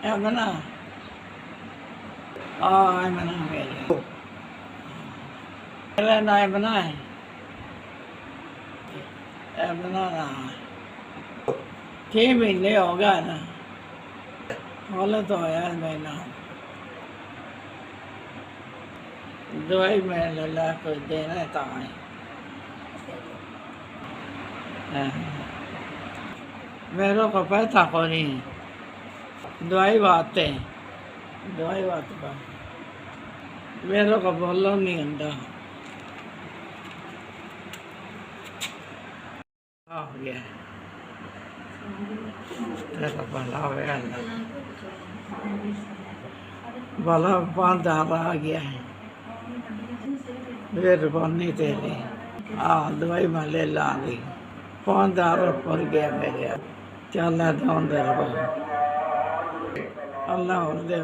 ਇਹ ਬਣਾ ਆ ਇਹ ਬਣਾ ਮੇਰੇ ਇਹਦਾ ਨਾ ਬਣਾ ਹੈ ਇਹ ਬਣਾ ਨਾ 6 ਮਹੀਨੇ ਹੋ ਗਏ ਨਾ ਹਾਲਤ तो होया महीना दवाई में ला कोई देना तो मेरे को पैसा को नहीं दवाई बात पर मेरे को बोलो नहीं आंदा आ गया तेरा भला हुआ भला 5,000 आ गया है मेहरबानी तेरी हाँ दवाई मैं ले ला दी 5,000 ऊपर गया मेरे चल दे रहा अल्लाह और दे